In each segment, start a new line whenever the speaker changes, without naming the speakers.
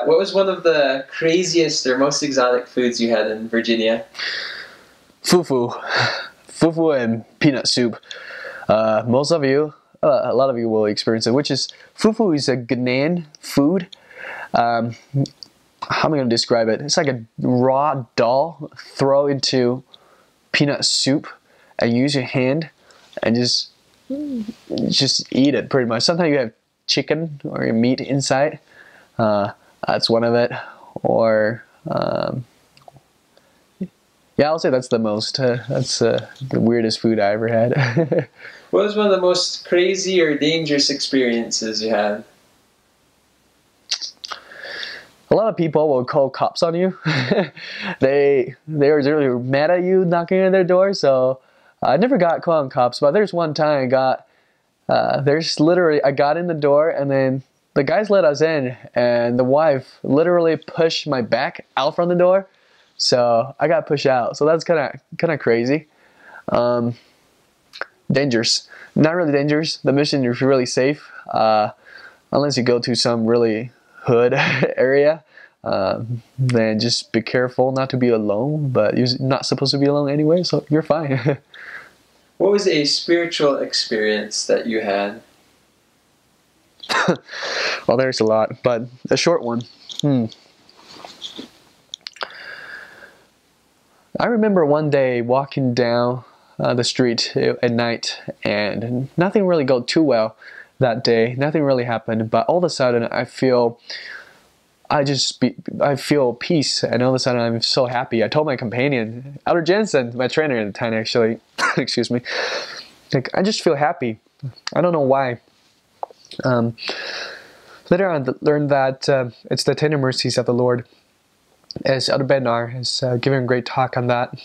What was one of the craziest or most exotic foods you had in Virginia?
Fufu. Fufu and peanut soup. Most of you, a lot of you will experience it, which is fufu is a Ghanaian food. How am I going to describe it? It's like a raw dal throw into peanut soup and use your hand and just eat it pretty much. Sometimes you have chicken or your meat inside. That's one of it. Or yeah, I'll say that's the most. That's the weirdest food I ever had.
What was one of the most crazy or dangerous experiences you had?
A lot of people will call cops on you. they are really mad at you knocking on their door. So I never got called on cops, but there's one time I got. There's literally I got in the door and then the guys let us in, and the wife literally pushed my back out from the door, so I got pushed out. So that's kind of crazy. Dangerous. Not really dangerous. The mission is really safe, unless you go to some really hood area. Then just be careful not to be alone, but you're not supposed to be alone anyway, so you're fine.
What was a spiritual experience that you had?
Well, there's a lot, but a short one. I remember one day walking down the street at night, and nothing really go too well that day. Nothing really happened, but all of a sudden I feel peace, and all of a sudden I'm so happy. I told my companion, Elder Jensen, my trainer at the time, actually, excuse me, like I just feel happy. I don't know why. Later on, I learned that it's the tender mercies of the Lord. As Elder Bednar has given a great talk on that.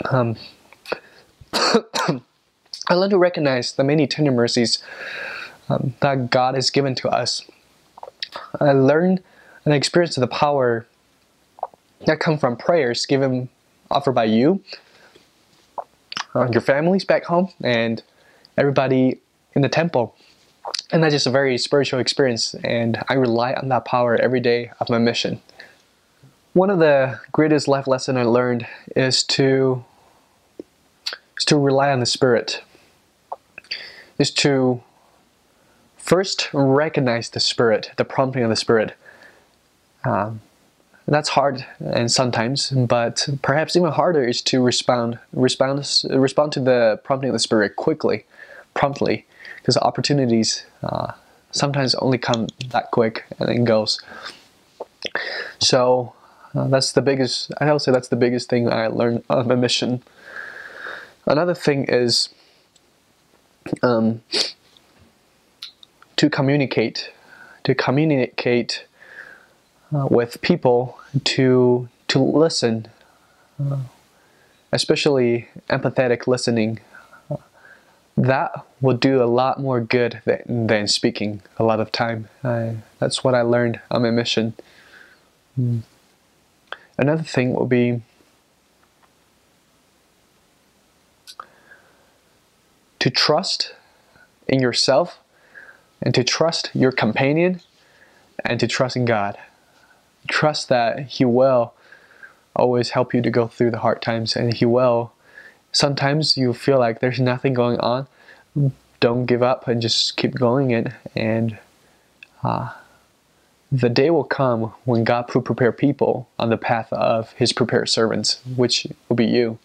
I learned to recognize the many tender mercies that God has given to us. I learned and experienced the power that come from prayers offered by you, your families back home, and everybody in the temple. And that's just a very spiritual experience, and I rely on that power every day of my mission. One of the greatest life lessons I learned is to rely on the Spirit. Is to first recognize the Spirit, the prompting of the Spirit. That's hard, and sometimes, but perhaps even harder is to respond to the prompting of the Spirit quickly, promptly, because opportunities sometimes only come that quick and then goes. So that's the biggest. I would say that's the biggest thing I learned on my mission. Another thing is to communicate with people, to listen, especially empathetic listening. That will do a lot more good than speaking a lot of time. That's what I learned on my mission. Another thing will be to trust in yourself, and to trust your companion, and to trust in God. Trust that He will always help you to go through the hard times, and He will. Sometimes you feel like there's nothing going on. Don't give up and just keep going it. And the day will come when God will prepare people on the path of His prepared servants, which will be you.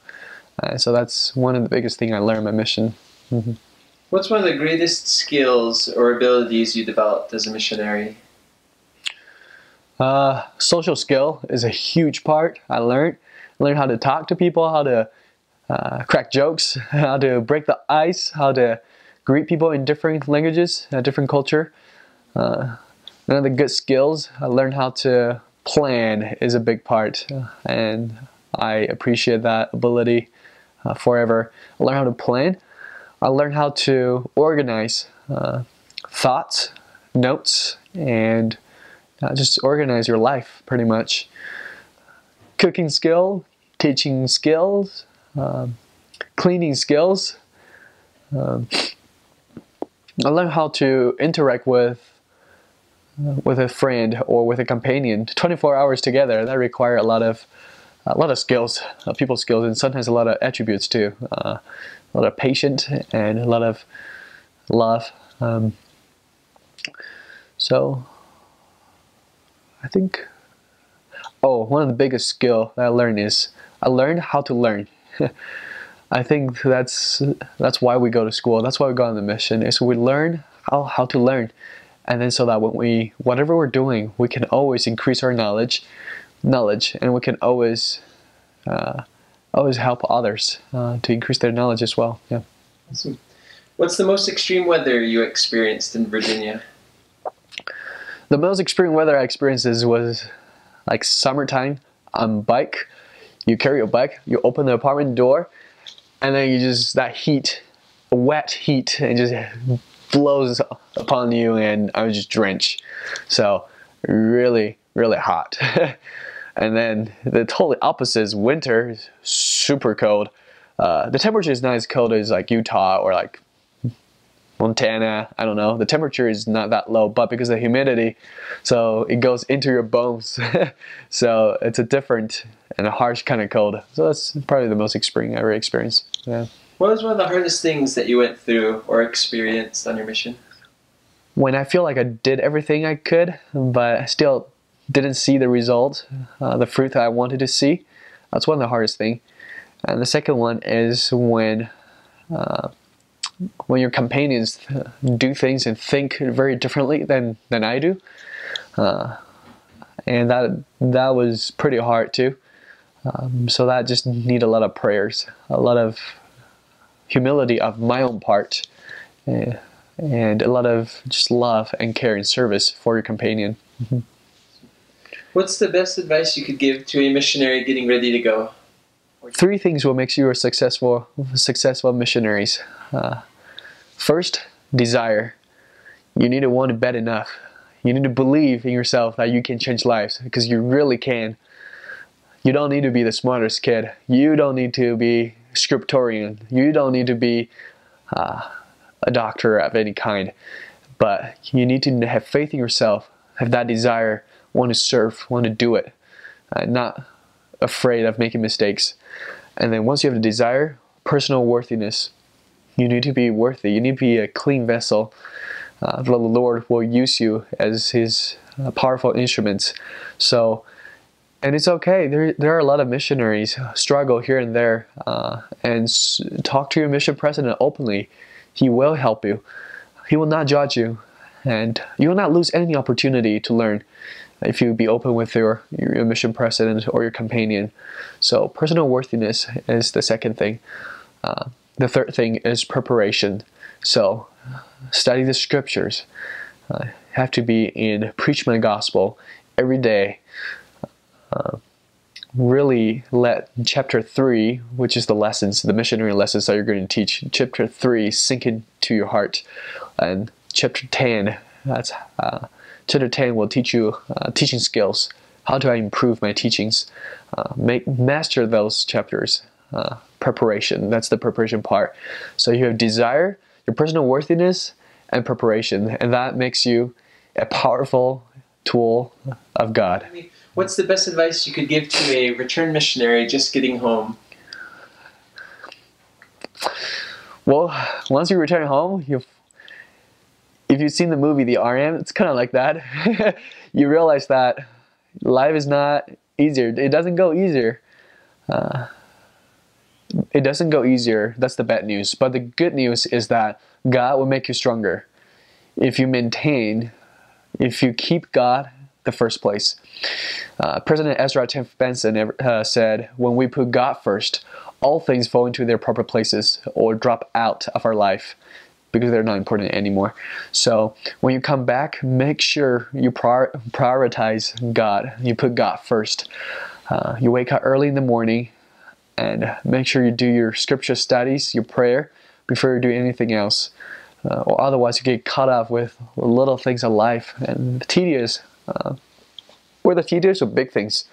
So that's one of the biggest things I learned in my mission.
What's one of the greatest skills or abilities you developed as a missionary?
Social skill is a huge part. I learned how to talk to people, how to crack jokes, how to break the ice, how to greet people in different languages, different culture. Another good skills, I learned how to plan is a big part, and I appreciate that ability forever. I learned how to plan. I learned how to organize thoughts, notes, and just organize your life pretty much. Cooking skill, teaching skills, cleaning skills. I learned how to interact with with a friend or with a companion, 24 hours together, that require a lot of skills, people skills, and sometimes a lot of attributes too. A lot of patience and a lot of love. So I think, one of the biggest skill that I learned is I learned how to learn. I think that's why we go to school. That's why we go on the mission, is we learn how to learn. And then so that when whatever we're doing, we can always increase our knowledge, and we can always help others to increase their knowledge as well. Yeah.
Awesome. What's the most extreme weather you experienced in Virginia?
The most extreme weather I experienced was like summertime on bike. You carry your bike, you open the apartment door, and then that heat, wet heat, and just blows upon you, and I was just drenched. So really, really hot. And then the totally opposite is winter, is super cold. The temperature is not as cold as like Utah or like Montana. I don't know. The temperature is not that low, but because of the humidity, so it goes into your bones. So it's a different and a harsh kind of cold. So that's probably the most extreme I ever experienced. Yeah.
What was one of the hardest things that you went through or experienced on your mission?
When I feel like I did everything I could, but I still didn't see the result, the fruit that I wanted to see. That's one of the hardest things. And the second one is when your companions do things and think very differently than I do. And that was pretty hard too. So that just need a lot of prayers, a lot of humility of my own part, and a lot of just love and care and service for your companion.
What's the best advice you could give to a missionary getting ready to go?
3 things will make you a successful missionaries. First, desire. You need to want it bad enough. You need to believe in yourself that you can change lives, because you really can. You don't need to be the smartest kid. You don't need to be scriptorian. You don't need to be a doctor of any kind. But you need to have faith in yourself, have that desire, want to serve, want to do it, not afraid of making mistakes. And then once you have the desire, personal worthiness. You need to be worthy. You need to be a clean vessel. The Lord will use you as His powerful instruments. So, and it's okay. There are a lot of missionaries struggle here and there. And talk to your mission president openly. He will help you. He will not judge you. And you will not lose any opportunity to learn if you be open with your mission president or your companion. So personal worthiness is the second thing. The third thing is preparation. So study the scriptures. Have to be in preach my gospel every day. Really let chapter 3, which is the lessons, the missionary lessons that you're going to teach, chapter 3 sink into your heart. And chapter 10, chapter 10 will teach you teaching skills. How do I improve my teachings? Master those chapters. Preparation, that's the preparation part. So you have desire, your personal worthiness, and preparation, and that makes you a powerful tool of God.
What's the best advice you could give to a returned missionary just getting home?
Well, once you return home, if you've seen the movie The RM, it's kind of like that. You realize that life is not easier. It doesn't go easier. It doesn't go easier. That's the bad news. But the good news is that God will make you stronger if you keep God the first place. President Ezra Taft Benson said, when we put God first, all things fall into their proper places or drop out of our life because they're not important anymore. So when you come back, make sure you prioritize God. You put God first. You wake up early in the morning and make sure you do your scripture studies, your prayer, before you do anything else. Or otherwise you get caught up with little things of life and tedious. Whether tedious or big things,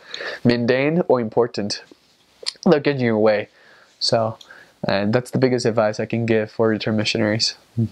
mundane or important, they'll get you away. So, and that's the biggest advice I can give for return missionaries.